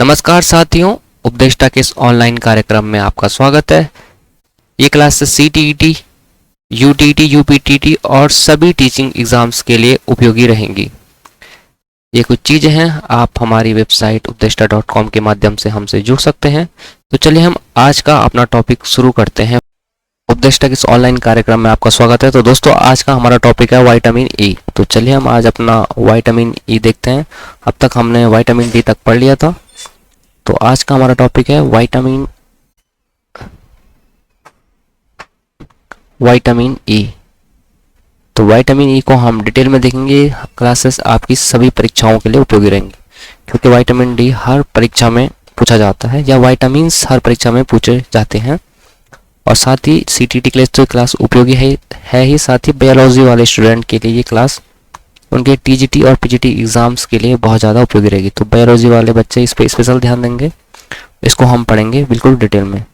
नमस्कार साथियों, उपदेष्टा के इस ऑनलाइन कार्यक्रम में आपका स्वागत है। ये क्लास CTET, UTT, UPTT और सभी टीचिंग एग्जाम्स के लिए उपयोगी रहेंगी। ये कुछ चीज़ें हैं, आप हमारी वेबसाइट उपदेष्टा.com के माध्यम से हमसे जुड़ सकते हैं। तो चलिए हम आज का अपना टॉपिक शुरू करते हैं। उपदेष्टा के इस ऑनलाइन कार्यक्रम में आपका स्वागत है। तो दोस्तों, आज का हमारा टॉपिक है विटामिन ई। तो चलिए हम आज अपना विटामिन ई देखते हैं। अब तक हमने विटामिन डी तक पढ़ लिया था। तो आज का हमारा टॉपिक है विटामिन ई। तो विटामिन ई को हम डिटेल में देखेंगे। क्लासेस आपकी सभी परीक्षाओं के लिए उपयोगी रहेंगी, क्योंकि विटामिन डी हर परीक्षा में पूछा जाता है या विटामिन्स हर परीक्षा में पूछे जाते हैं। और साथ ही CTET के लिए तो क्लास उपयोगी है ही, साथ ही बायोलॉजी वाले स्टूडेंट के लिए ये क्लास उनके TGT और PGT एग्ज़ाम्स के लिए बहुत ज़्यादा उपयोगी रहेगी। तो बायोलॉजी वाले बच्चे इस पर स्पेशल ध्यान देंगे, इसको हम पढ़ेंगे बिल्कुल डिटेल में।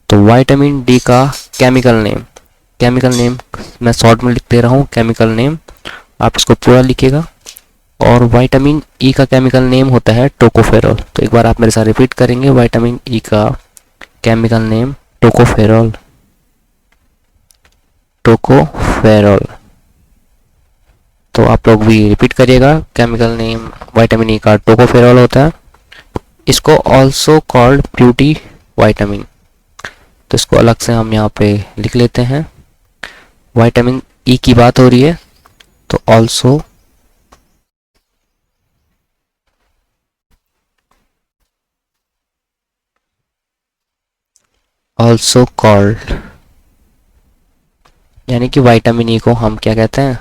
तो विटामिन डी का केमिकल नेम मैं शॉर्ट में लिख दे रहा हूँ। केमिकल नेम आप इसको पूरा लिखिएगा। और विटामिन ई का केमिकल नेम होता है टोकोफेरॉल। तो एक बार आप मेरे साथ रिपीट करेंगे। विटामिन ई का केमिकल नेम टोकोफेरॉल। तो आप लोग भी रिपीट करिएगा। केमिकल नेम विटामिन ई का टोकोफेरॉल होता है। इसको ऑल्सो कॉल्ड ब्यूटी विटामिन। तो इसको अलग से हम यहाँ पे लिख लेते हैं। विटामिन ई की बात हो रही है, तो ऑल्सो कॉल्ड, यानी कि विटामिन ई को हम क्या कहते हैं,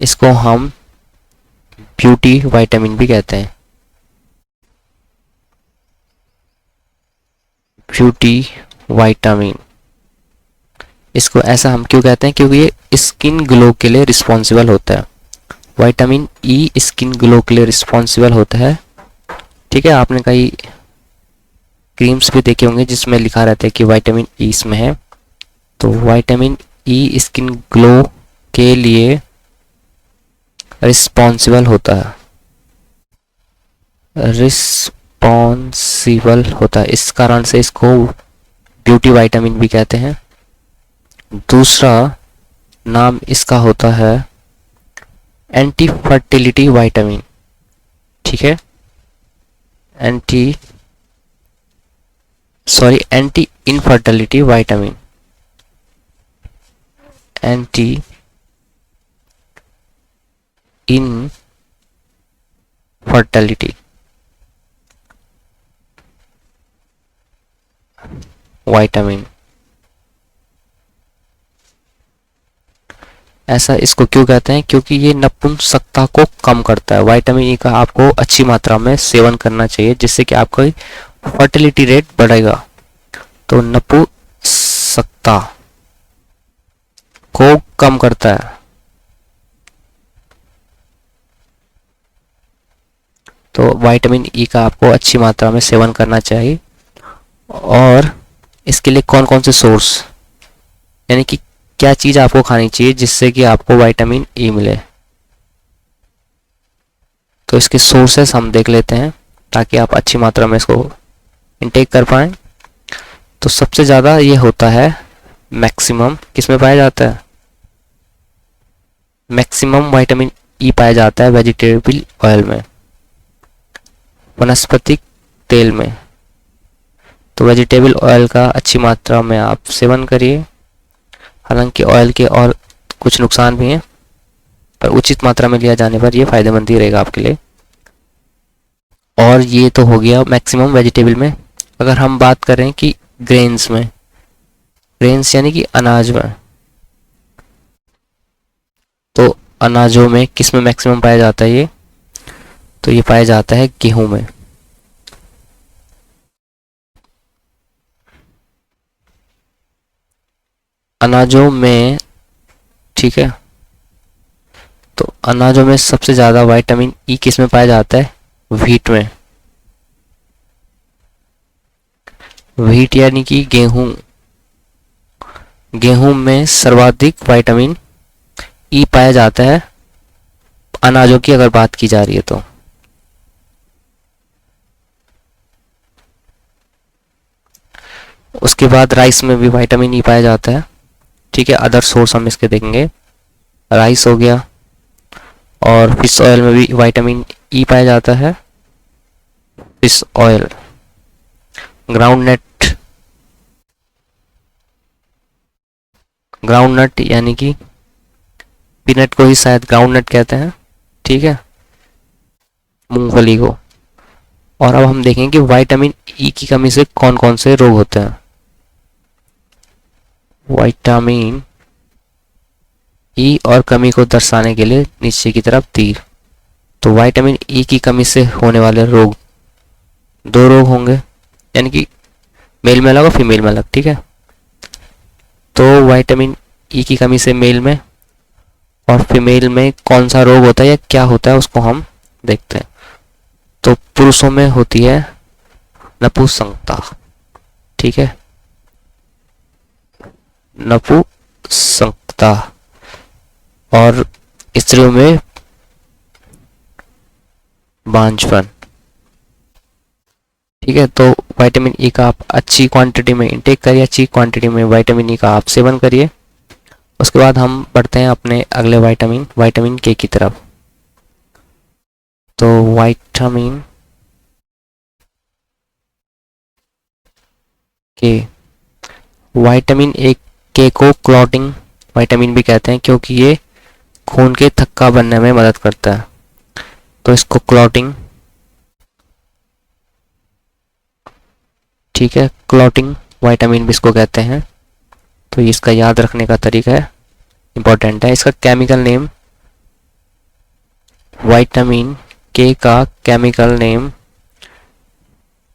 इसको हम ब्यूटी विटामिन भी कहते हैं। ब्यूटी विटामिन, इसको ऐसा हम क्यों कहते हैं? क्योंकि ये स्किन ग्लो के लिए रिस्पॉन्सिबल होता है। विटामिन ई स्किन ग्लो के लिए रिस्पॉन्सिबल होता है। ठीक है, आपने कई क्रीम्स भी देखे होंगे जिसमें लिखा रहता है कि विटामिन ई इसमें है। तो विटामिन ई स्किन ग्लो के लिए रिस्पॉन्सिबल होता है। इस कारण से इसको ब्यूटी विटामिन भी कहते हैं। दूसरा नाम इसका होता है एंटी फर्टिलिटी विटामिन। ठीक है, anti infertility vitamin. Anti infertility vitamin. ऐसा इसको क्यों कहते हैं? क्योंकि ये नपुंसकता को कम करता है। विटामिन ई का आपको अच्छी मात्रा में सेवन करना चाहिए, जिससे कि आपका फर्टिलिटी रेट बढ़ेगा। तो नपुंसकता को कम करता है। तो विटामिन ई का आपको अच्छी मात्रा में सेवन करना चाहिए। और इसके लिए कौन कौन से सोर्स, यानी कि क्या चीज़ आपको खानी चाहिए जिससे कि आपको विटामिन ई मिले, तो इसके सोर्सेस हम देख लेते हैं ताकि आप अच्छी मात्रा में इसको इनटेक कर पाएँ। तो सबसे ज़्यादा ये होता है मैक्सिमम, किस में पाया जाता है? मैक्सिमम विटामिन ई पाया जाता है वेजिटेबल ऑयल में, वनस्पतिक तेल में। तो वेजिटेबल ऑयल का अच्छी मात्रा में आप सेवन करिए। हालांकि ऑयल के और कुछ नुकसान भी हैं, पर उचित मात्रा में लिया जाने पर यह फायदेमंद ही रहेगा आपके लिए। और ये तो हो गया मैक्सिमम वेजिटेबल में। अगर हम बात करें कि ग्रेन्स में, ग्रेन्स यानी कि अनाज में, तो अनाजों में किस में मैक्सिमम पाया जाता है ये? तो ये पाया जाता है गेहूं में। अनाजों में, ठीक है, तो अनाजों में सबसे ज़्यादा विटामिन ई किस में पाया जाता है? व्हीट में। व्हीट यानी कि गेहूं। गेहूं में सर्वाधिक विटामिन ई पाया जाता है अनाजों की अगर बात की जा रही है तो। उसके बाद राइस में भी विटामिन ई पाया जाता है। ठीक है, अदर सोर्स हम इसके देखेंगे, राइस हो गया, और फिश ऑयल में भी विटामिन ई पाया जाता है। Fish oil, ground nut, ground nut यानी कि पीनट को ही शायद ग्राउंड नट कहते हैं। ठीक है, मूंगफली को। और अब हम देखेंगे कि विटामिन ई की कमी से कौन कौन से रोग होते हैं। विटामिन ई और कमी को दर्शाने के लिए नीचे की तरफ तीर। तो विटामिन ई की कमी से होने वाले रोग, दो रोग होंगे, यानी कि मेल में अलग और फीमेल में अलग। ठीक है, तो विटामिन ई की कमी से मेल में और फीमेल में कौन सा रोग होता है या क्या होता है उसको हम देखते हैं। तो पुरुषों में होती है नपुंसकता। ठीक है, नपुंसकता, और स्त्रियों में बांझपन। ठीक है, तो विटामिन ई का आप अच्छी क्वांटिटी में इंटेक करिए, अच्छी क्वांटिटी में विटामिन ई का आप सेवन करिए। उसके बाद हम बढ़ते हैं अपने अगले विटामिन, विटामिन के की तरफ। तो विटामिन के, विटामिन ए के को क्लॉटिंग विटामिन भी कहते हैं, क्योंकि ये खून के थक्का बनने में मदद करता है, तो इसको क्लॉटिंग। ठीक है, क्लॉटिंग विटामिन भी इसको कहते हैं, तो इसका याद रखने का तरीका है, इंपॉर्टेंट है। इसका केमिकल नेम, विटामिन के का केमिकल नेम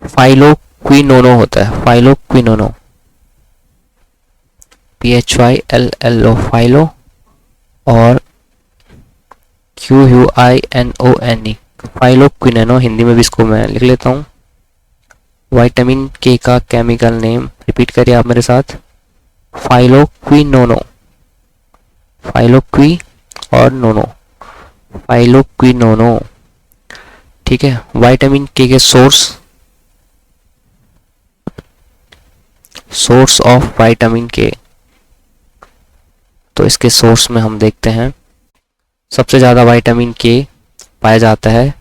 फाइलोक्विनोनो होता है, फाइलोक्विनोनो, PHYLLO, फाइलो, और QUINONE, फाइलोक्विनोनो। हिंदी में भी इसको मैं लिख लेता हूँ। विटामिन के का केमिकल नेम, रिपीट करिए आप मेरे साथ, फाइलोक्विनोनो, फाइलोक्वी और नोनो, फाइलोक्विनोनो। ठीक है, विटामिन के सोर्स, सोर्स ऑफ विटामिन के, तो इसके सोर्स में हम देखते हैं सबसे ज़्यादा विटामिन के पाया जाता है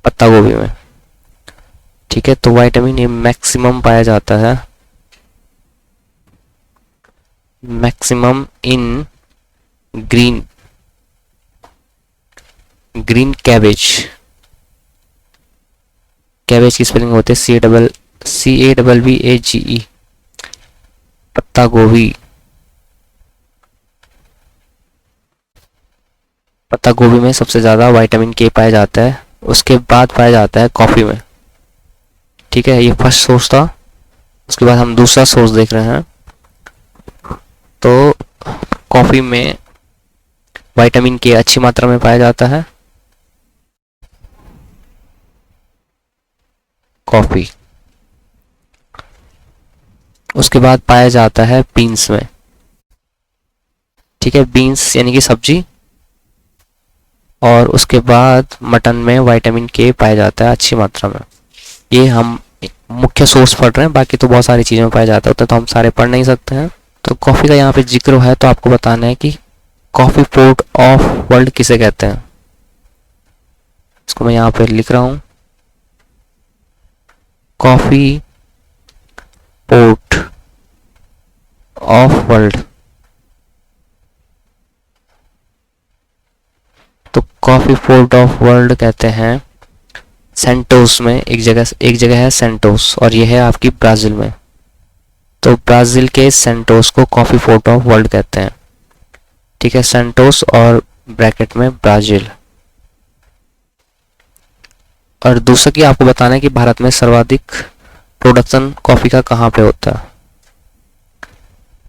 पत्ता गोभी में। ठीक है, तो विटामिन ए मैक्सिमम पाया जाता है, maximum in green, green cabbage, cabbage की स्पेलिंग होती है CABBAGE, पत्ता गोभी, पत्ता गोभी में सबसे ज़्यादा विटामिन के पाया जाता है। उसके बाद पाया जाता है कॉफ़ी में। ठीक है, ये फर्स्ट सोर्स था। उसके बाद हम दूसरा सोर्स देख रहे हैं, तो कॉफ़ी में विटामिन के अच्छी मात्रा में पाया जाता है, कॉफ़ी। उसके बाद पाया जाता है बीन्स में। ठीक है, बीन्स यानी कि सब्जी, और उसके बाद मटन में विटामिन के पाया जाता है अच्छी मात्रा में। ये हम मुख्य सोर्स पढ़ रहे हैं, बाकी तो बहुत सारी चीज़ों में पाया जाता है, तो हम सारे पढ़ नहीं सकते हैं। तो कॉफ़ी का यहाँ पे जिक्र है, तो आपको बताना है कि कॉफ़ी पोर्ट ऑफ वर्ल्ड किसे कहते हैं। इसको मैं यहाँ पे लिख रहा हूँ, कॉफ़ी पोर्ट ऑफ वर्ल्ड। तो कॉफ़ी पोर्ट ऑफ वर्ल्ड कहते हैं सेंटोस में, एक जगह है सेंटोस, और ये है आपकी ब्राज़ील में। तो ब्राज़ील के सेंटोस को कॉफ़ी पोर्ट ऑफ वर्ल्ड कहते हैं। ठीक है, सेंटोस और ब्रैकेट में ब्राज़ील। और दूसरा कि आपको बताना है कि भारत में सर्वाधिक प्रोडक्शन कॉफ़ी का कहाँ पे होता है।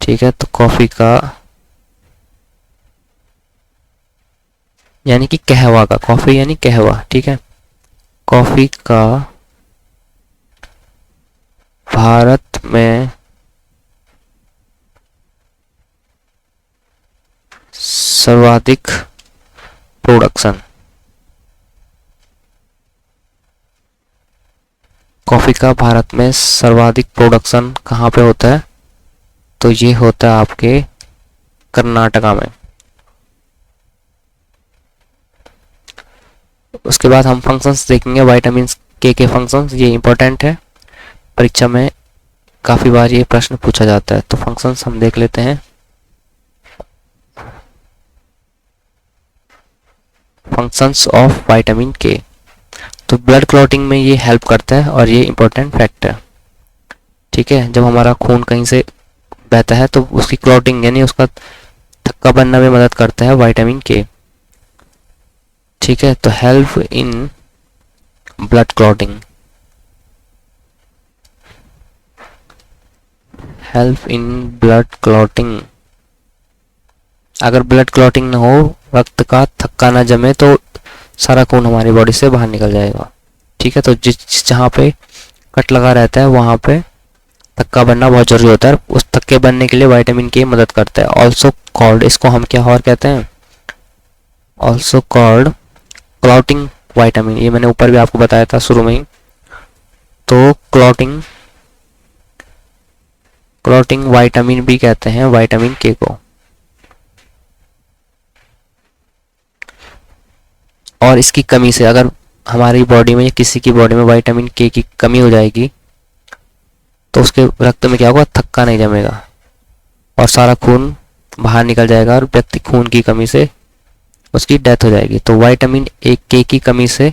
ठीक है, तो कॉफ़ी का यानी कि कहवा का, कॉफ़ी यानी कहवा। ठीक है, कॉफ़ी का भारत में सर्वाधिक प्रोडक्शन कॉफ़ी का भारत में सर्वाधिक प्रोडक्शन कहाँ पे होता है? तो ये होता है आपके कर्नाटका में। उसके बाद हम फंक्शंस देखेंगे, विटामिन के फंक्शंस, ये इंपॉर्टेंट है, परीक्षा में काफ़ी बार ये प्रश्न पूछा जाता है। तो फंक्शंस हम देख लेते हैं। फंक्शंस ऑफ विटामिन के, तो ब्लड क्लॉटिंग में ये हेल्प करता है और ये इंपॉर्टेंट फैक्ट है। ठीक है, जब हमारा खून कहीं से बहता है तो उसकी क्लॉटिंग यानी उसका थक्का बनने में मदद करता है विटामिन के। ठीक है, तो help in blood clotting, help in blood clotting. अगर ब्लड क्लॉटिंग ना हो, रक्त का थक्का ना जमे, तो सारा खून हमारी बॉडी से बाहर निकल जाएगा। ठीक है, तो जिस जहाँ पे कट लगा रहता है वहाँ पे थक्का बनना बहुत जरूरी होता है। उस थक्के बनने के लिए विटामिन के मदद करता है। ऑल्सो कॉल्ड, इसको हम क्या और कहते हैं? Also called clotting vitamin. ये मैंने ऊपर भी आपको बताया था शुरू में ही। तो क्लॉटिंग विटामिन भी कहते हैं विटामिन के को। और इसकी कमी से अगर हमारी बॉडी में या किसी की बॉडी में विटामिन के की कमी हो जाएगी तो उसके रक्त में क्या होगा? थक्का नहीं जमेगा और सारा खून बाहर निकल जाएगा और व्यक्ति खून की कमी से उसकी डेथ हो जाएगी। तो विटामिन ए के की कमी से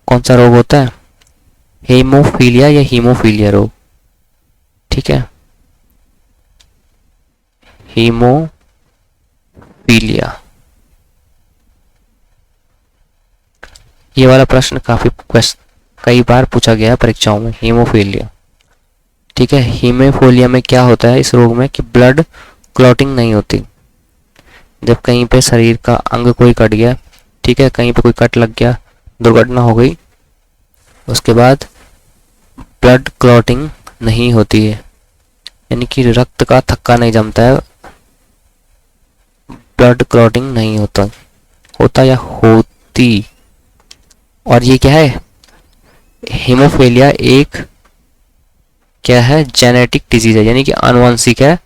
कौन सा रोग होता है? हेमोफीलिया या हीमोफीलिया रोग। ठीक है, हीमोफीलिया। ये वाला प्रश्न कई बार पूछा गया है परीक्षाओं में, हीमोफीलिया। ठीक है, हीमोफीलिया में क्या होता है इस रोग में कि ब्लड क्लॉटिंग नहीं होती। जब कहीं पे शरीर का अंग कोई कट गया, ठीक है, कहीं पे कोई कट लग गया, दुर्घटना हो गई, उसके बाद ब्लड क्लॉटिंग नहीं होती है, यानी कि रक्त का थक्का नहीं जमता है, ब्लड क्लॉटिंग नहीं होता या होती। और ये क्या है? हीमोफीलिया एक क्या है? जेनेटिक डिजीज है, यानी कि आनुवंशिक है,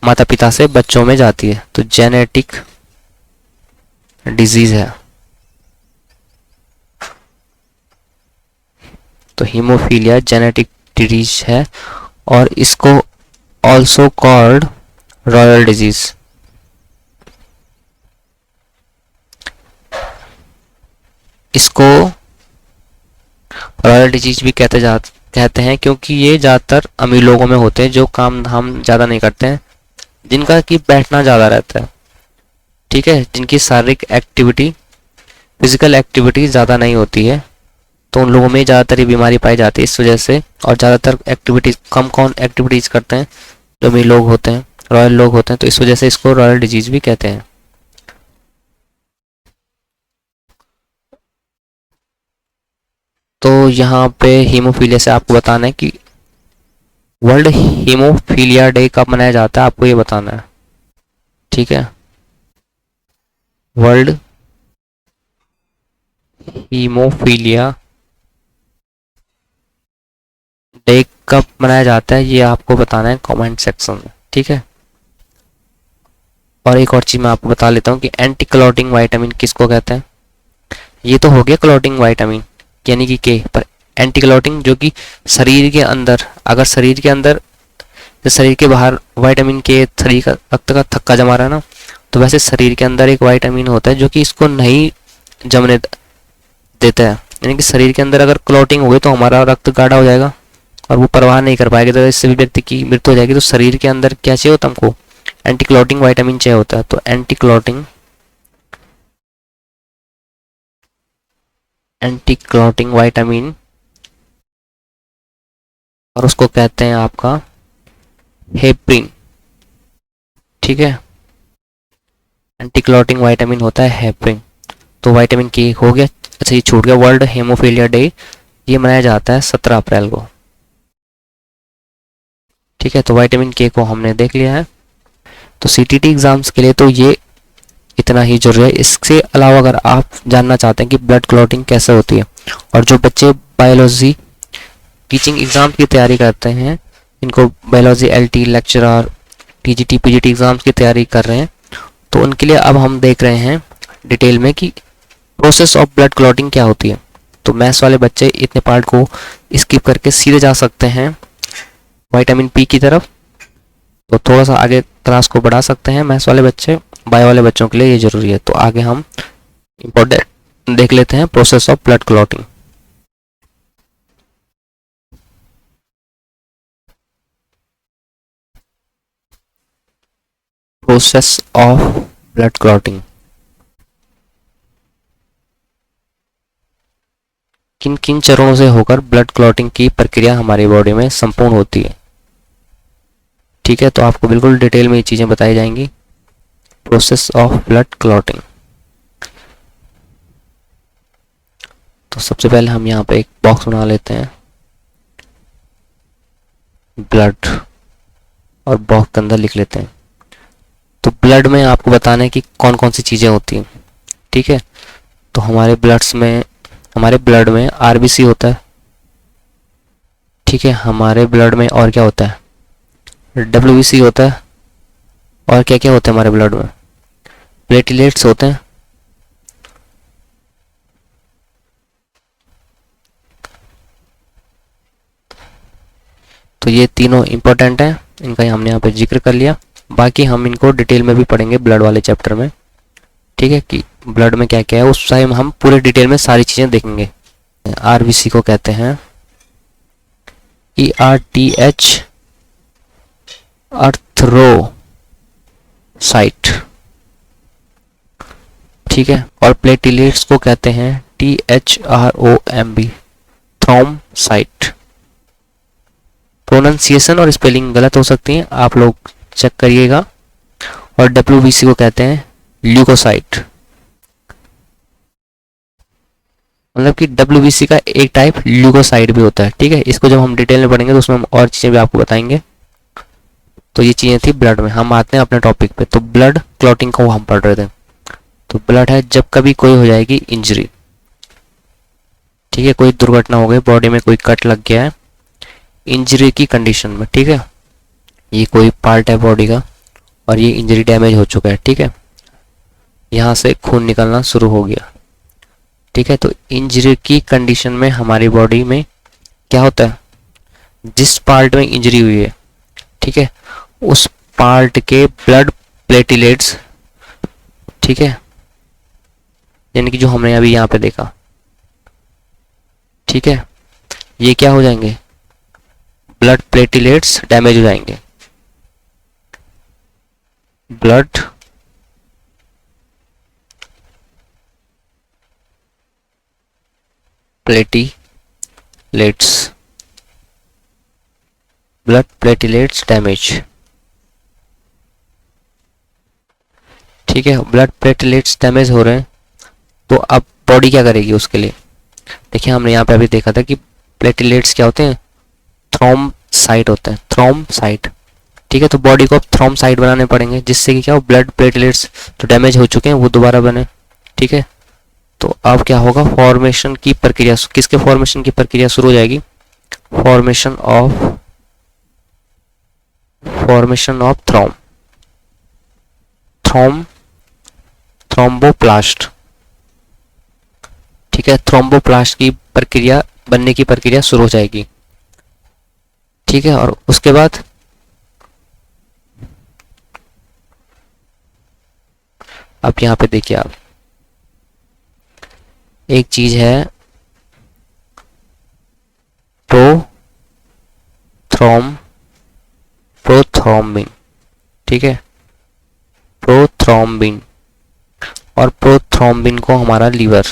माता पिता से बच्चों में जाती है, तो जेनेटिक डिजीज है। तो हीमोफीलिया जेनेटिक डिजीज है और इसको ऑल्सो कॉल्ड रॉयल डिजीज। इसको रॉयल डिजीज भी कहते हैं क्योंकि ये ज़्यादातर अमीर लोगों में होते हैं जो काम धाम ज़्यादा नहीं करते हैं, जिनका कि बैठना ज़्यादा रहता है। ठीक है, जिनकी शारीरिक एक्टिविटी, फिजिकल एक्टिविटी ज़्यादा नहीं होती है, तो उन लोगों में ज़्यादातर ये बीमारी पाई जाती है इस वजह से। और ज़्यादातर एक्टिविटीज कौन एक्टिविटीज़ करते हैं? जो अमीर लोग होते हैं, रॉयल लोग होते हैं, तो इस वजह से इसको रॉयल डिजीज भी कहते हैं। तो यहाँ पे हीमोफीलिया से आपको बताना है कि वर्ल्ड हीमोफीलिया डे कब मनाया जाता है, आपको ये बताना है। ठीक है, वर्ल्ड हीमोफीलिया डे कब मनाया जाता है ये आपको बताना है कमेंट सेक्शन में। ठीक है, और एक और चीज मैं आपको बता लेता हूँ कि एंटी क्लॉटिंग विटामिन किसको कहते हैं। ये तो हो गया क्लॉटिंग विटामिन यानी कि के, पर एंटी क्लॉटिंग जो कि शरीर के अंदर, अगर शरीर के अंदर शरीर के बाहर विटामिन के शरीर का रक्त का थक्का जमा रहा है ना, तो वैसे शरीर के अंदर एक विटामिन होता है जो कि इसको नहीं जमने देता है, यानी कि शरीर के अंदर अगर क्लॉटिंग हो गई तो हमारा रक्त गाढ़ा हो जाएगा और वो प्रवाह नहीं कर पाएगी, तो इससे भी व्यक्ति की मृत्यु हो जाएगी। तो शरीर के अंदर क्या चाहिए होता है हमको? एंटी क्लॉटिंग विटामिन चाहिए होता है। तो एंटी क्लॉटिंग विटामिन, और उसको कहते हैं आपका हेपरिन। ठीक है, एंटी क्लॉटिंग विटामिन होता है हेपरिन। तो विटामिन के हो गया। अच्छा, ये छूट गया, वर्ल्ड हेमोफीलिया डे ये मनाया जाता है 17 अप्रैल को। ठीक है, तो विटामिन के को हमने देख लिया है। तो सीटीटी एग्जाम्स के लिए तो ये इतना ही जरूरी है। इसके अलावा अगर आप जानना चाहते हैं कि ब्लड क्लॉटिंग कैसे होती है, और जो बच्चे बायोलॉजी टीचिंग एग्ज़ाम की तैयारी करते हैं, इनको biology LT lecturer TGT PGT exams की तैयारी कर रहे हैं, तो उनके लिए अब हम देख रहे हैं डिटेल में कि प्रोसेस ऑफ ब्लड क्लॉटिंग क्या होती है। तो मैथ्स वाले बच्चे इतने पार्ट को स्किप करके सीधे जा सकते हैं विटामिन पी की तरफ, तो थोड़ा सा आगे क्लास को बढ़ा सकते हैं मैथ्स वाले बच्चे। बायो वाले बच्चों के लिए ये जरूरी है। तो आगे हम इम्पोर्टेंट देख लेते हैं process of blood clotting. Process of blood clotting किन किन चरणों से होकर ब्लड क्लॉटिंग की प्रक्रिया हमारी बॉडी में संपूर्ण होती है। ठीक है, तो आपको बिल्कुल डिटेल में ये चीज़ें बताई जाएंगी। प्रोसेस ऑफ ब्लड क्लॉटिंग, तो सबसे पहले हम यहाँ पे एक बॉक्स बना लेते हैं ब्लड, और बॉक्स के अंदर लिख लेते हैं। तो ब्लड में आपको बताना है कि कौन कौन सी चीज़ें होती हैं। ठीक है, तो हमारे ब्लड में आरबीसी होता है। ठीक है, हमारे ब्लड में और क्या होता है, डब्ल्यूबीसी होता है। और क्या क्या होता है हमारे ब्लड में, प्लेटलेट्स होते हैं। तो ये तीनों इंपॉर्टेंट हैं, इनका हमने यहाँ पे जिक्र कर लिया। बाकी हम इनको डिटेल में भी पढ़ेंगे ब्लड वाले चैप्टर में। ठीक है, कि ब्लड में क्या क्या है, उस टाइम हम पूरे डिटेल में सारी चीज़ें देखेंगे। आरबीसी को कहते हैं ERTH अर्थरोसाइट। ठीक है, और प्लेटलेट्स को कहते हैं THROMB थ्रोम्बसाइट। प्रोनाउंसिएशन और स्पेलिंग गलत हो सकती है, आप लोग चेक करिएगा। और डब्ल्यूबीसी को कहते हैं ल्यूकोसाइट। मतलब कि डब्ल्यूबीसी का एक टाइप ल्यूकोसाइट भी होता है। ठीक है, इसको जब हम डिटेल में पढ़ेंगे तो उसमें हम और चीज़ें भी आपको बताएंगे। तो ये चीज़ें थी ब्लड में। हम आते हैं अपने टॉपिक पे। तो ब्लड क्लॉटिंग को हम पढ़ रहे थे। तो ब्लड है जब कभी कोई हो जाएगी इंजरी। ठीक है, कोई दुर्घटना हो गई, बॉडी में कोई कट लग गया है इंजरी की कंडीशन में। ठीक है, ये कोई पार्ट है बॉडी का और ये इंजरी डैमेज हो चुका है। ठीक है, यहाँ से खून निकलना शुरू हो गया। ठीक है, तो इंजरी की कंडीशन में हमारी बॉडी में क्या होता है, जिस पार्ट में इंजरी हुई है, ठीक है, उस पार्ट के ब्लड प्लेटलेट्स, ठीक है, यानी कि जो हमने अभी यहाँ पे देखा, ठीक है, ये क्या हो जाएंगे, ब्लड प्लेटलेट्स डैमेज हो जाएंगे। Blood platelets damage. ठीक है, ब्लड प्लेटलेट्स डैमेज हो रहे हैं, तो अब बॉडी क्या करेगी उसके लिए। देखिए, हमने यहाँ पे अभी देखा था कि प्लेटलेट्स क्या होते हैं, थ्रोम्बसाइट होते हैं, थ्रोम्बसाइट। ठीक है, तो बॉडी को अब थ्रोम्बसाइट बनाने पड़ेंगे, जिससे कि क्या हो, ब्लड प्लेटलेट्स जो डैमेज हो चुके हैं वो दोबारा बने। ठीक है, तो अब क्या होगा, फॉर्मेशन की प्रक्रिया, किसके फॉर्मेशन की प्रक्रिया शुरू हो जाएगी, फॉर्मेशन ऑफ थ्रोम्बोप्लास्ट। ठीक है, थ्रोम्बोप्लास्ट की प्रक्रिया, बनने की प्रक्रिया शुरू हो जाएगी। ठीक है, और उसके बाद अब यहाँ पे देखिए आप, एक चीज है प्रोथ्रोम्बिन। ठीक है, प्रोथ्रोम्बिन, और प्रोथ्रोम्बिन को हमारा लीवर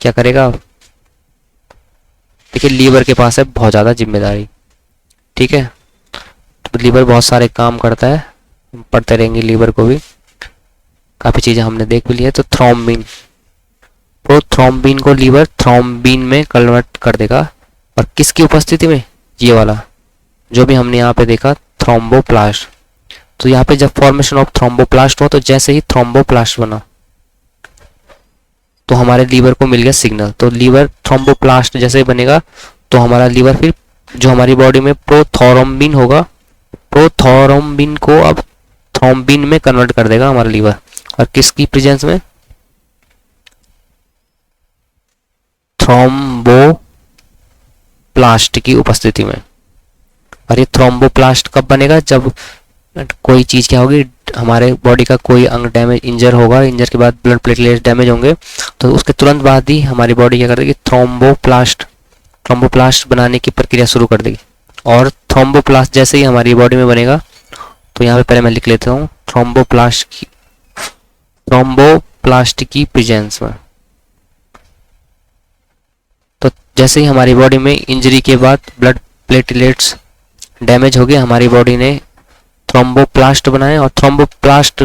क्या करेगा। देखिए, लीवर के पास है बहुत ज़्यादा जिम्मेदारी। ठीक है, तो लीवर बहुत सारे काम करता है, हम पढ़ते रहेंगे लीवर को भी, काफ़ी चीज़ें हमने देख भी ली है। तो प्रोथ्रोम्बिन को लीवर थ्रोम्बिन में कन्वर्ट कर देगा, और किसकी उपस्थिति में, ये वाला जो भी हमने यहाँ पे देखा, थ्रोम्बोप्लास्ट। तो यहाँ पे जब फॉर्मेशन ऑफ थ्रोम्बोप्लास्ट हुआ, तो जैसे ही थ्रोम्बोप्लास्ट बना तो हमारे लीवर को मिल गया सिग्नल। तो लीवर थ्रोम्बोप्लास्ट जैसे ही बनेगा तो हमारा लीवर फिर जो हमारी बॉडी में प्रोथ्रोम्बिन होगा, प्रोथ्रोम्बिन को अब थ्रोम्बिन में कन्वर्ट कर देगा हमारा लीवर। और किसकी प्रेजेंस में? थ्रोम्बोप्लास्ट की उपस्थिति में। और ये थ्रोम्बोप्लास्ट कब बनेगा? जब कोई चीज़ क्या होगी, हमारे बॉडी का कोई अंग डैमेज इंजर होगा, इंजर के बाद ब्लड प्लेटलेट्स डैमेज होंगे, तो उसके तुरंत बाद ही हमारी बॉडी क्या कर देगी? थ्रोम्बोप्लास्ट बनाने की प्रक्रिया शुरू कर देगी। और थ्रोम्बोप्लास्ट जैसे ही हमारी बॉडी में बनेगा, तो यहाँ पे पहले मैं लिख लेता हूँ थ्रोम्बोप्लास्ट की प्रेजेंस में। तो जैसे ही हमारी बॉडी में इंजरी के बाद ब्लड प्लेटलेट्स डैमेज हो गए, हमारी बॉडी ने थ्रोम्बोप्लास्ट बनाए, और थ्रोम्बोप्लास्ट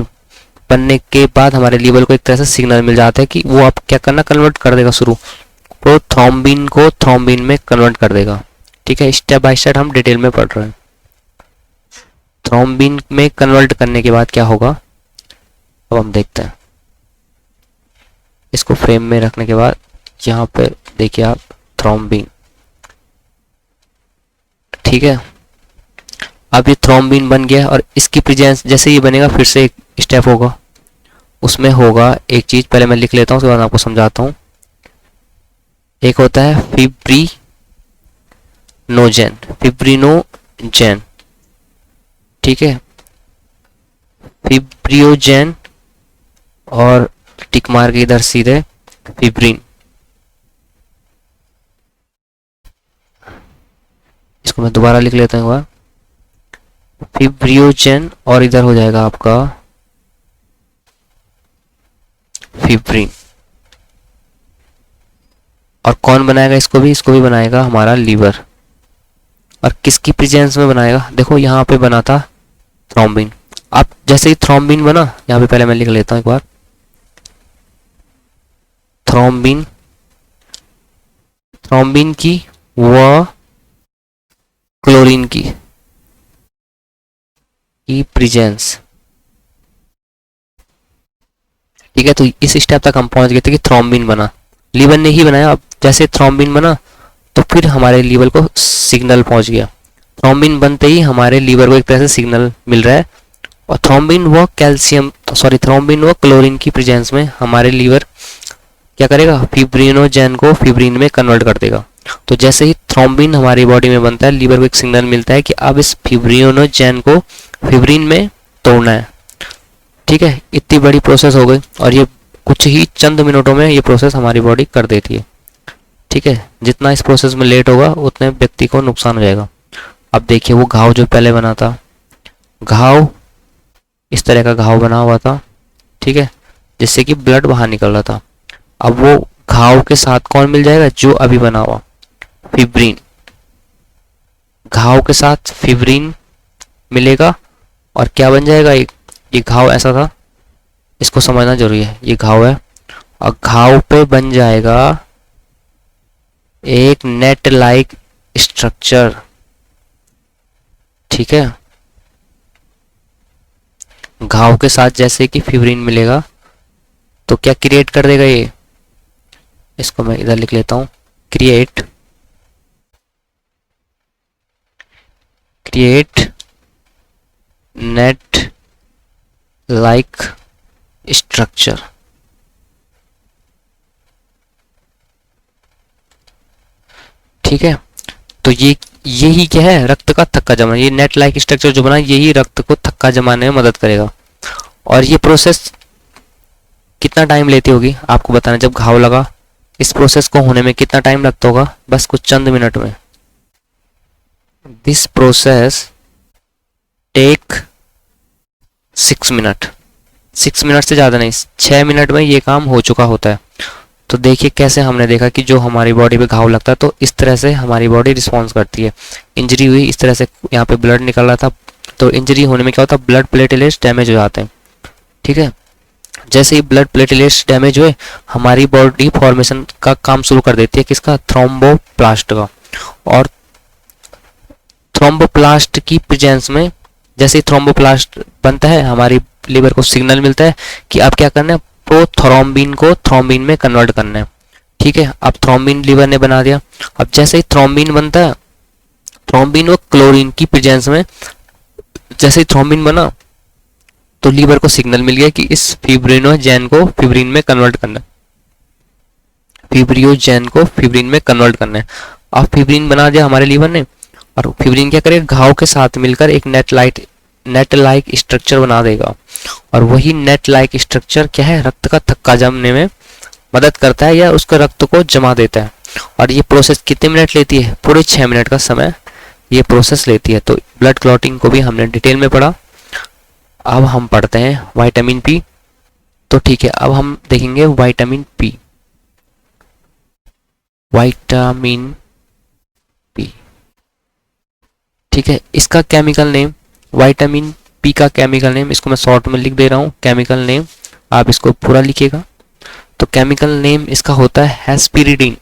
बनने के बाद हमारे लीवर को एक तरह से सिग्नल मिल जाता है कि वो अब क्या करना, कन्वर्ट कर देगा शुरू, तो थ्रोम्बिन को थ्रोम्बिन में कन्वर्ट कर देगा। ठीक है, स्टेप बाय स्टेप हम डिटेल में पढ़ रहे हैं। थ्रोम्बिन में कन्वर्ट करने के बाद क्या होगा, अब हम देखते हैं। इसको फ्रेम में रखने के बाद यहाँ पे देखिए आप, थ्रोम्बिन, ठीक है। अब ये थ्रोम्बिन बन गया, और इसकी प्रेजेंस जैसे ये बनेगा, फिर से एक स्टेप होगा, उसमें होगा एक चीज, पहले मैं लिख लेता हूँ, उसके बाद आपको समझाता हूँ। एक होता है फिब्रिनोजेन, ठीक है, फिब्रियोजेन, और टिक मार के इधर सीधे फिब्रिन। इसको मैं दोबारा लिख लेता हूँ एक बार, फिब्रियोजेन, और इधर हो जाएगा आपका फिब्रिन। और कौन बनाएगा इसको भी? इसको भी बनाएगा हमारा लीवर। और किसकी प्रेजेंस में बनाएगा? देखो यहाँ पे बना था थ्रोम्बिन। अब जैसे ही थ्रोम्बिन बना, यहाँ पे पहले मैं लिख लेता हूँ एक बार, थ्रोम्बिन की व क्लोरीन की प्रेजेंस। ठीक है, तो इस स्टेप तक हम पहुंच गए थे कि थ्रोम्बिन बना, लीवर ने ही बनाया। अब जैसे थ्रोम्बिन बना, तो फिर हमारे लीवर को सिग्नल पहुंच गया। थ्रोम्बिन बनते ही हमारे लीवर को एक तरह से सिग्नल मिल रहा है, और थ्रोम्बिन व क्लोरीन की प्रेजेंस में हमारे लीवर क्या करेगा? फिब्रिनोजेन को फिब्रिन में कन्वर्ट कर देगा। तो जैसे ही थ्रोम्बिन हमारी बॉडी में बनता है, लीवर को एक सिग्नल मिलता है कि अब इस फिब्रिनोजेन को फिब्रिन में तोड़ना है। ठीक है, इतनी बड़ी प्रोसेस हो गई, और ये कुछ ही चंद मिनटों में ये प्रोसेस हमारी बॉडी कर देती है। ठीक है, जितना इस प्रोसेस में लेट होगा, उतने व्यक्ति को नुकसान हो जाएगा। अब देखिए, वो घाव जो पहले बना था, घाव इस तरह का घाव बना हुआ था, ठीक है, जिससे कि ब्लड बाहर निकल रहा था। अब वो घाव के साथ कौन मिल जाएगा? जो अभी बना हुआ फिब्रिन। घाव के साथ फिब्रिन मिलेगा, और क्या बन जाएगा? ये घाव ऐसा था, इसको समझना जरूरी है। ये घाव है, और घाव पे बन जाएगा एक नेट लाइक स्ट्रक्चर। ठीक है, घाव के साथ जैसे कि फिब्रिन मिलेगा, तो क्या क्रिएट कर देगा ये? इसको मैं इधर लिख लेता हूं, क्रिएट नेट लाइक स्ट्रक्चर। ठीक है, तो यही क्या है? रक्त का थक्का जमा। ये नेट लाइक स्ट्रक्चर जो बना, यही रक्त को थक्का जमाने में मदद करेगा। और ये प्रोसेस कितना टाइम लेती होगी आपको बताना। जब घाव लगा, इस प्रोसेस को होने में कितना टाइम लगता होगा? बस कुछ चंद मिनट में। This process take 6 minute. 6 minute से ज़्यादा नहीं, 6 मिनट में ये काम हो चुका होता है। तो देखिए कैसे हमने देखा कि जो हमारी बॉडी पे घाव लगता है, तो इस तरह से हमारी बॉडी रिस्पॉन्स करती है। इंजरी हुई, इस तरह से यहाँ पे ब्लड निकल रहा था, तो इंजरी होने में क्या होता है? ब्लड प्लेटलेट्स डैमेज हो जाते हैं। ठीक है, जैसे ही ब्लड प्लेटलेट्स डैमेज हुए, हमारी बॉडी फॉर्मेशन का काम शुरू कर देती है। किसका? थ्रोम्बोप्लास्ट का। और थ्रोम्बोप्लास्ट की प्रेजेंस में जैसे ही थ्रोम्बोप्लास्ट बनता है, हमारी लीवर को सिग्नल मिलता है कि अब क्या करना है? प्रोथ्रोम्बिन को थ्रोम्बिन में कन्वर्ट करना है। ठीक है, अब थ्रोम्बिन लीवर ने बना दिया। अब जैसे ही थ्रोम्बिन बनता है, थ्रोम्बिन और क्लोरीन की प्रेजेंस में जैसे ही थ्रोम्बिन बना तो लीवर को सिग्नल मिल गया कि इस फिब्रिनोजेन को फिब्रिन में कन्वर्ट करना है, फिब्रियोजेन को फिब्रिन में कन्वर्ट करना है। अब फिब्रिन बना दिया हमारे लीवर ने, और फिब्रिन क्या करेगा, घाव के साथ मिलकर एक नेट लाइक स्ट्रक्चर बना देगा। और वही नेट लाइक स्ट्रक्चर क्या है, रक्त का थक्का जमने में मदद करता है या उसके रक्त को जमा देता है। और ये प्रोसेस कितने मिनट लेती है, पूरे 6 मिनट का समय ये प्रोसेस लेती है। तो ब्लड क्लॉटिंग को भी हमने डिटेल में पढ़ा। अब हम पढ़ते हैं विटामिन पी। तो ठीक है, अब हम देखेंगे विटामिन पी। विटामिन पी, ठीक है, इसका केमिकल नेम, विटामिन पी का केमिकल नेम, इसको मैं शॉर्ट में लिख दे रहा हूँ, केमिकल नेम आप इसको पूरा लिखिएगा। तो केमिकल नेम इसका होता है हेस्पिरिडीन,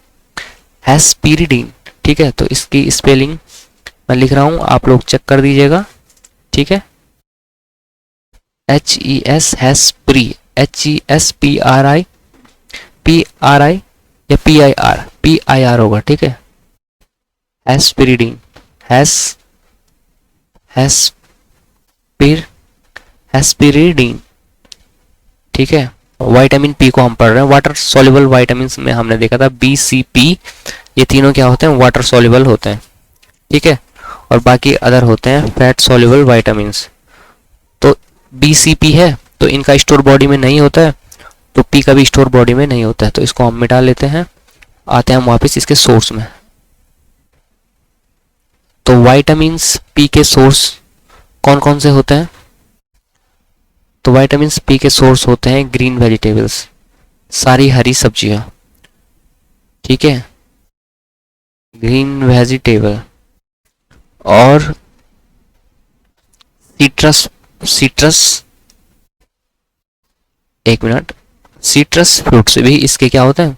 हेस्पिरिडीन, ठीक है। तो इसकी स्पेलिंग मैं लिख रहा हूँ, आप लोग चेक कर दीजिएगा, ठीक है। HES हेस्प्री, HESPRI, PRI या PIR होगा, ठीक है। हेस्पिरिडीन, हेस्पिरिडीन, ठीक है। विटामिन पी को हम पढ़ रहे हैं, वाटर सॉल्युबल विटामिन में हमने देखा था BCP, ये तीनों क्या होते हैं, वाटर सॉल्युबल होते हैं, ठीक है। और बाकी अदर होते हैं फैट सॉल्युबल विटामिन। तो BCP है तो इनका स्टोर बॉडी में नहीं होता है, तो पी का भी स्टोर बॉडी में नहीं होता है, तो इसको हम मिटा लेते हैं। आते हैं हम वापस इसके सोर्स में। तो विटामिन पी के सोर्स कौन कौन से होते हैं, तो विटामिन पी के सोर्स होते हैं ग्रीन वेजिटेबल्स, सारी हरी सब्जियां, ठीक है, ग्रीन वेजिटेबल। और सिट्रस, एक मिनट, सिट्रस फ्रूट से भी इसके क्या होते हैं,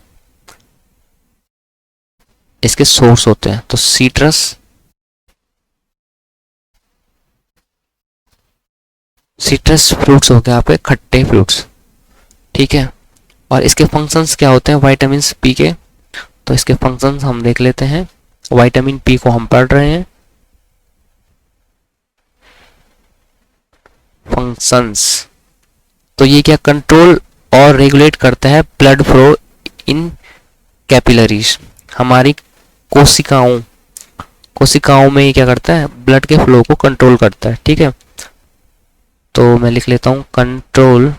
इसके सोर्स होते हैं। तो सिट्रस फ्रूट्स हो गए आपके खट्टे फ्रूट्स, ठीक है। और इसके फंक्शंस क्या होते हैं विटामिन पी के, तो इसके फंक्शंस हम देख लेते हैं। विटामिन पी को हम पढ़ रहे हैं, फंक्शंस। तो ये क्या कंट्रोल और रेगुलेट करता है ब्लड फ्लो इन कैपिलरीज, हमारी कोशिकाओं में ये क्या करता है, ब्लड के फ्लो को कंट्रोल करता है, ठीक है। तो मैं लिख लेता हूं कंट्रोल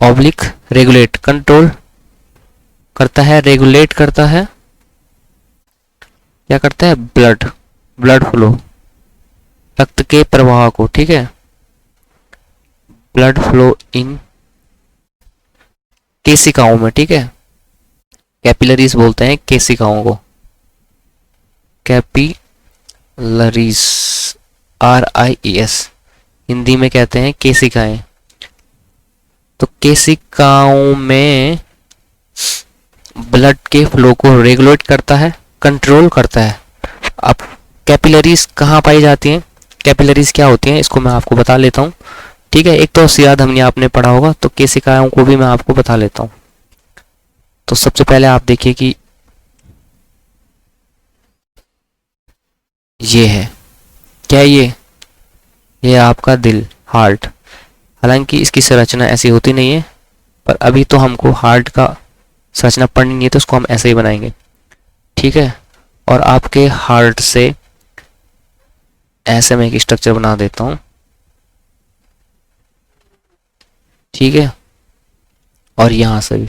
ऑब्लिक रेगुलेट, कंट्रोल करता है, रेगुलेट करता है, क्या करता है, ब्लड फ्लो, रक्त के प्रवाह को, ठीक है, ब्लड फ्लो इन केशिकाओं में, ठीक है। कैपिलरीज बोलते हैं केशिकाओं को, कैपिलरीज, RIES, हिंदी में कहते हैं केशिकाएं। तो केशिकाओं में ब्लड के फ्लो को रेगुलेट करता है, कंट्रोल करता है। अब कैपिलरीज कहाँ पाई जाती हैं, कैपिलरीज क्या होती हैं, इसको मैं आपको बता लेता हूँ, ठीक है। एक तो शिरा धमनी आपने पढ़ा होगा, तो केशिकाओं को भी मैं आपको बता लेता हूँ। तो सबसे पहले आप देखिए कि ये है क्या, ये आपका दिल, हार्ट। हालांकि इसकी संरचना ऐसी होती नहीं है, पर अभी तो हमको हार्ट का संरचना पढ़नी नहीं है, तो उसको हम ऐसे ही बनाएंगे, ठीक है। और आपके हार्ट से ऐसे मैं एक स्ट्रक्चर बना देता हूं, ठीक है। और यहां से भी,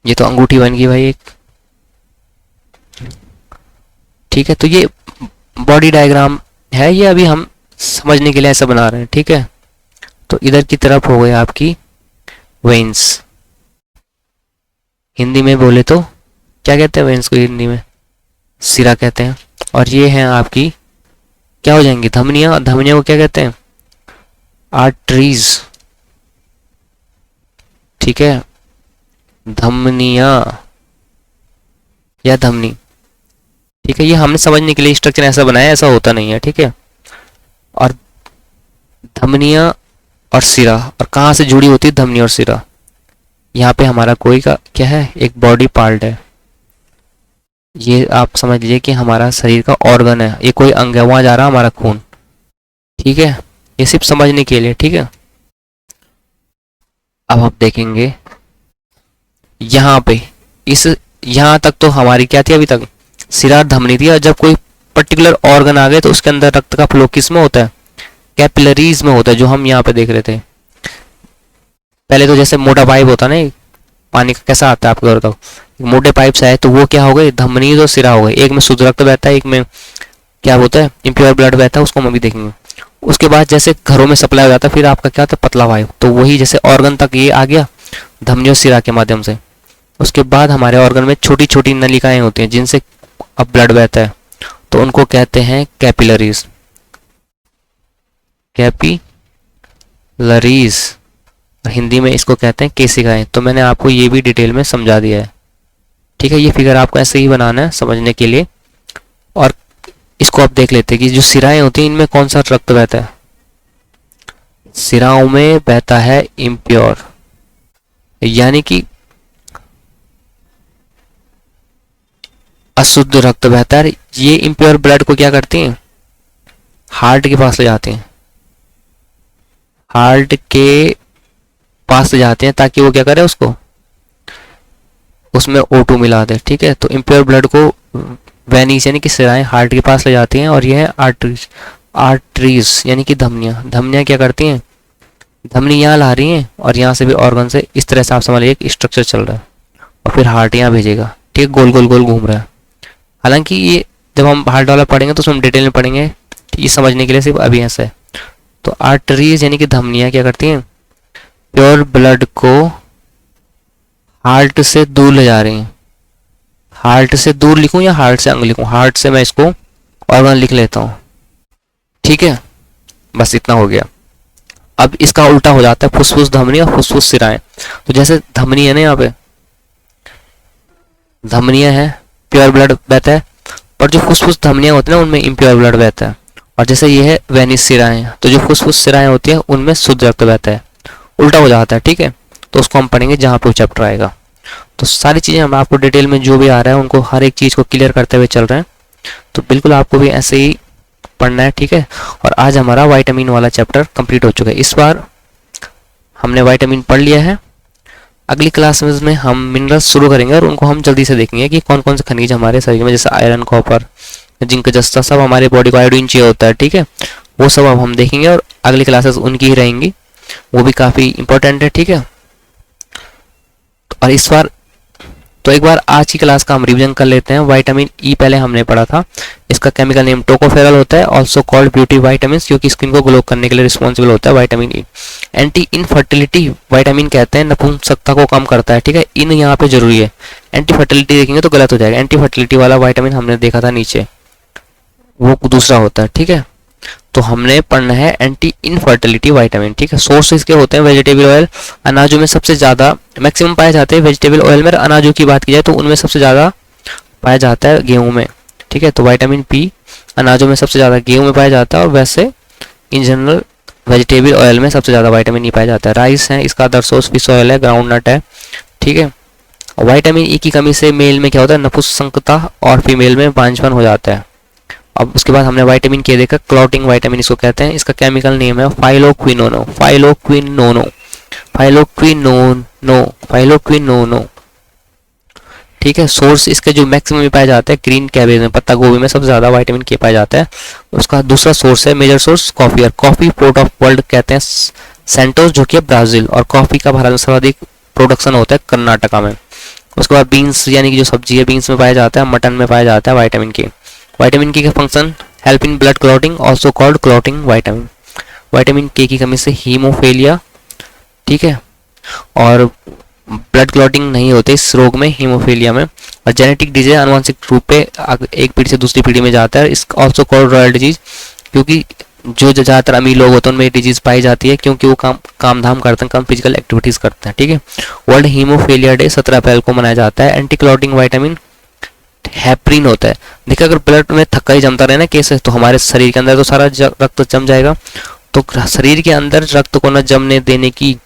ये तो अंगूठी बन गई भाई एक, ठीक है। तो ये बॉडी डायग्राम है, ये अभी हम समझने के लिए ऐसा बना रहे हैं, ठीक है। तो इधर की तरफ हो गई आपकी वेन्स, हिंदी में बोले तो क्या कहते हैं वेन्स को, हिंदी में सिरा कहते हैं। और ये हैं आपकी क्या हो जाएंगी, धमनियां, और धमनियों को क्या कहते हैं, आर्टरीज, ठीक है, धमनियां या धमनी, ठीक है। ये हमने समझने के लिए स्ट्रक्चर ऐसा बनाया, ऐसा होता नहीं है, ठीक है। और धमनियां और सिरा, और कहाँ से जुड़ी होती है धमनी और सिरा, यहाँ पे हमारा कोई का क्या है, एक बॉडी पार्ट है, ये आप समझ लीजिए कि हमारा शरीर का ऑर्गन है, ये कोई अंग है, वहां जा रहा है हमारा खून। ठीक है, ये सिर्फ समझने के लिए। ठीक है, अब हम देखेंगे यहाँ पे, इस यहाँ तक तो हमारी क्या थी अभी तक, सिरा धमनी थी। और जब कोई पर्टिकुलर ऑर्गन आ गए तो उसके अंदर रक्त का फ्लो किस में होता है, कैपिलरीज में होता है, जो हम यहाँ पे देख रहे थे। पहले तो जैसे मोटा पाइप होता ना, पानी का कैसा आता है आपके घर का, मोटे पाइप से आए तो वो क्या हो गए, धमनी और सिरा हो गए। एक में शुद्ध रक्त बहता है, एक में क्या होता है, इम्प्योर ब्लड बहता है, उसको हम अभी देखेंगे। उसके बाद जैसे घरों में सप्लाई हो जाता है, फिर आपका क्या होता है, पतला वायु, तो वही जैसे ऑर्गन तक ये आ गया धमनी और सिरा के माध्यम से। उसके बाद हमारे ऑर्गन में छोटी छोटी नलिकाएं होती हैं जिनसे अब ब्लड बहता है, तो उनको कहते हैं कैपिलरीज। कैपिलरीज हिंदी में इसको कहते हैं केशिकाएं। तो मैंने आपको ये भी डिटेल में समझा दिया है। ठीक है, ये फिगर आपको ऐसे ही बनाना है समझने के लिए। और इसको आप देख लेते हैं कि जो सिराएं होती हैं इनमें कौन सा रक्त बहता है, सिराओं में बहता है इम्प्योर, यानी कि अशुद्ध रक्त बहता है। ये इम्प्योर ब्लड को क्या करती हैं, हार्ट के पास ले जाते हैं, हार्ट के पास ले जाते हैं ताकि वो क्या करे, उसको उसमें O2 मिला दे। ठीक है, तो इम्प्योर ब्लड को वेनिस यानी कि सिराएं हार्ट के पास ले जाती हैं, और यह है आर्टरीज। आर्टरीज यानी कि धमनियां, धमनियां क्या करती हैं, धमनी यहाँ ला रही हैं और यहाँ से भी ऑर्गन से इस तरह से आप समझ लीजिए एक स्ट्रक्चर चल रहा है, और फिर हार्ट यहाँ भेजेगा। ठीक है, गोल गोल गोल घूम रहा है। हालांकि ये जब हम हार्ट वाला पढ़ेंगे तो उसमें डिटेल में पढ़ेंगे, ये समझने के लिए सिर्फ अभी ऐसा है। तो आर्टरीज यानी कि धमनियां क्या करती हैं, प्योर ब्लड को हार्ट से दूर ले जा रही हैं। हार्ट से दूर लिखूं या हार्ट से अंग लिखूं, हार्ट से मैं इसको ऑर्गन लिख लेता हूं। ठीक है, बस इतना हो गया। अब इसका उल्टा हो जाता है, फुसफुस धमनी और फुसफुस सिराएं। तो जैसे धमनी है ना, यहाँ पे धमनियां है, प्योर ब्लड बहता है, पर जो फुसफुस धमनियां होती है ना उनमें इम्प्योर ब्लड बहता है। और जैसे ये है वेनिस सिराएं, तो जो फुसफुस सिराएं होती है उनमें शुद्ध रक्त बहता है, उल्टा हो जाता है। ठीक है, तो उसको हम पढ़ेंगे जहाँ पे चैप्टर आएगा। तो सारी चीज़ें हम आपको डिटेल में जो भी आ रहा है उनको हर एक चीज़ को क्लियर करते हुए चल रहे हैं, तो बिल्कुल आपको भी ऐसे ही पढ़ना है। ठीक है, और आज हमारा विटामिन वाला चैप्टर कंप्लीट हो चुका है। इस बार हमने विटामिन पढ़ लिया है। अगली क्लास में हम मिनरल्स शुरू करेंगे और उनको हम जल्दी से देखेंगे कि कौन कौन से खनिज हमारे शरीर में, जैसे आयरन, कॉपर, जिंक, जस्ता, सब हमारे बॉडी को आयोडीन चाहिए होता है। ठीक है, वो सब अब हम देखेंगे और अगली क्लासेस उनकी ही रहेंगी, वो भी काफ़ी इंपॉर्टेंट है। ठीक है, और इस बार तो एक बार आज की क्लास का हम रिवीजन कर लेते हैं। विटामिन ई पहले हमने पढ़ा था, इसका केमिकल नेम टोकोफेरल होता है, ऑल्सो कॉल्ड ब्यूटी विटामिन, क्योंकि स्किन को ग्लो करने के लिए रिस्पॉन्सिबल होता है vitamin E. Anti infertility vitamin कहते हैं, नपुंसकता को कम करता है। ठीक है, इन यहाँ पे जरूरी है, एंटी फर्टिलिटी देखेंगे तो गलत हो जाएगा। एंटी फर्टिलिटी वाला विटामिन हमने देखा था नीचे, वो दूसरा होता है। ठीक है, तो हमने पढ़ना है एंटी इनफर्टिलिटी विटामिन। ठीक है, सोर्स इसके होते हैं वेजिटेबल ऑयल, अनाजों में सबसे ज़्यादा मैक्सिमम पाए जाते हैं वेजिटेबल ऑयल में। अनाजों की बात की जाए तो उनमें सबसे ज़्यादा पाया जाता है गेहूं में। ठीक है, तो विटामिन पी अनाजों में सबसे ज़्यादा गेहूं में पाया जाता है, और वैसे इन जनरल वेजिटेबल ऑयल में सबसे ज़्यादा विटामिन ई पाया जाता है। राइस है इसका अदर सोर्स, फिश ऑयल है, ग्राउंड नट है। ठीक है, विटामिन ई की कमी से मेल में क्या होता है, नपुंसकता, और फीमेल में बांझपन हो जाता है। अब उसके बाद हमने विटामिन के देखा, क्लॉटिंग विटामिन इसको कहते हैं, इसका केमिकल नेम है फाइलोक्विनोनो, फाइलोक्विनोनो, फाइलोक्विनोनो, फाइलोक्विनोनो। ठीक है, सोर्स इसके जो मैक्सिमम पाए जाते हैं ग्रीन कैबेज में, पत्ता गोभी में सबसे ज्यादा विटामिन के पाया जाता है। उसका दूसरा सोर्स है मेजर सोर्स कॉफी, और कॉफी पोर्ट ऑफ वर्ल्ड कहते हैं सेंटोस, जो कि है ब्राजील, और कॉफी का भारत में सर्वाधिक प्रोडक्शन होता है कर्नाटका में। उसके बाद बीन्स यानी कि जो सब्जी है बीन्स में पाया जाता है, मटन में पाया जाता है विटामिन के। विटामिन के function help in blood clotting, also called clotting vitamin. Vitamin के की कमी से हीमोफेलिया, ठीक है, और ब्लड क्लॉटिंग नहीं होते इस रोग में, हीमोफीलिया में। और जेनेटिक डिजीज आनुवंशिक रूप पे एक पीढ़ी से दूसरी पीढ़ी में जाता है। इस ऑल्सो कॉल्ड रॉयल डिजीज, क्योंकि जो ज़्यादातर अमीर लोग होते हैं उनमें डिजीज पाई जाती है, क्योंकि वो काम धाम करते हैं, कम फिजिकल एक्टिविटीज़ करते हैं। ठीक है, वर्ल्ड हीमोफीलिया डे 17 अप्रैल को मनाया जाता है। एंटी क्लॉटिंग विटामिन हेपरिन होता है। देखिए, अगर ब्लड में थक्का ही जमता रहे ना केस, तो हमारे शरीर के अंदर तो सारा रक्त जम जाएगा। तो शरीर के अंदर रक्त को न जमने देने की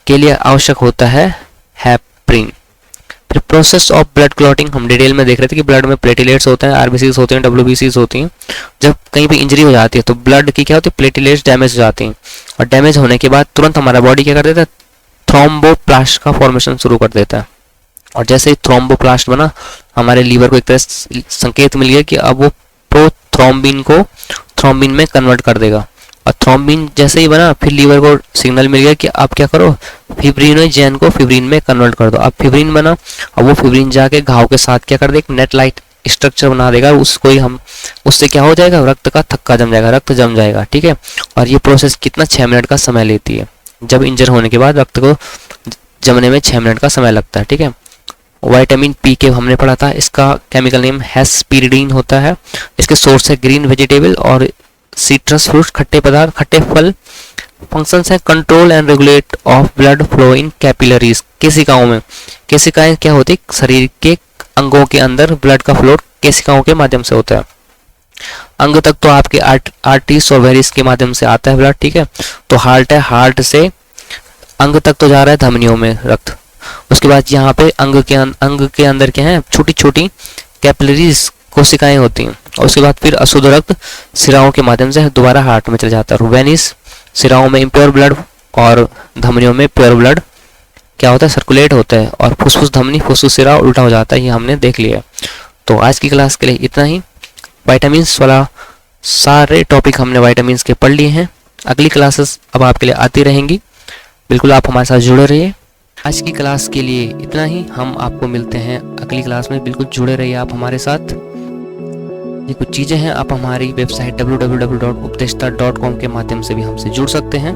के लिए आवश्यक होता है हेपरिन। फिर प्रोसेस ऑफ ब्लड क्लॉटिंग हम डिटेल में देख रहे थे कि ब्लड में प्लेटिलेट्स होते हैं, आरबीसीज होते हैं, डब्ल्यूबीसीज होती हैं। जब कहीं पे इंजरी हो जाती है तो ब्लड की क्या होती है, प्लेटिलेट्स डैमेज हो जाती हैं, और डैमेज होने के बाद तुरंत हमारा बॉडी क्या कर देता है, थ्रोम्बोप्लास्ट का फॉर्मेशन शुरू कर देता है। और जैसे ही थ्रोम्बोप्लास्ट बना, हमारे लीवर को एक तरह संकेत मिल गया कि अब वो प्रोथ्रोम्बिन को थ्रोम्बिन में कन्वर्ट कर देगा। और थ्रोम्बिन जैसे ही बना, फिर लीवर को सिग्नल मिल गया कि आप क्या करो, फिब्रिनोजेन को फिब्रिन में कन्वर्ट कर दो। अब फिब्रिन बना, अब वो फिब्रिन जाके घाव के साथ क्या कर दे, एक नेट लाइट स्ट्रक्चर बना देगा, उसको ही हम उससे क्या हो जाएगा, रक्त का थक्का जम जाएगा, रक्त जम जाएगा। ठीक है, और ये प्रोसेस कितना 6 मिनट का समय लेती है। जब इंजर होने के बाद रक्त को जमने में 6 मिनट का समय लगता है। ठीक है, विटामिन पी के हमने पढ़ा था, इसका केमिकल नेम हेस्पिरिडीन होता है। इसके सोर्स है ग्रीन वेजिटेबल और सिट्रस फ्रूट, खट्टे पदार्थ, खट्टे फल। फंक्शंस है control and regulate of blood flow in capillaries, केशिकाओं में। केशिकाएं क्या होती है, शरीर के अंगों के अंदर ब्लड का फ्लो केशिकाओं के माध्यम से होता है। अंग तक तो आपके आर्टरीज और वेरिस के माध्यम से आता है ब्लड। ठीक है, तो हार्ट है, हार्ट से अंग तक तो जा रहा है धमनियों में रक्त। उसके बाद यहाँ पे अंग के अंदर क्या है, छोटी छोटी कैपिलरीज कोशिकाएं होती हैं। और उसके बाद फिर अशुद्ध रक्त सिराओं के माध्यम से दोबारा हार्ट में चला जाता है। वेनिस सिराओं में इम्प्योर ब्लड और धमनियों में प्योर ब्लड क्या होता है, सर्कुलेट होता है। और फुसफुस धमनी फुसफुस सिरा उल्टा हो जाता है, ये हमने देख लिया। तो आज की क्लास के लिए इतना ही। विटामिन्स वाला सारे टॉपिक हमने विटामिन्स के पढ़ लिए हैं। अगली क्लासेस अब आपके लिए आती रहेंगी, बिल्कुल आप हमारे साथ जुड़े रहिए। आज की क्लास के लिए इतना ही, हम आपको मिलते हैं अगली क्लास में। बिल्कुल जुड़े रहिए आप हमारे साथ। ये कुछ चीज़ें हैं, आप हमारी वेबसाइट www.updeshta.com के माध्यम से भी हमसे जुड़ सकते हैं।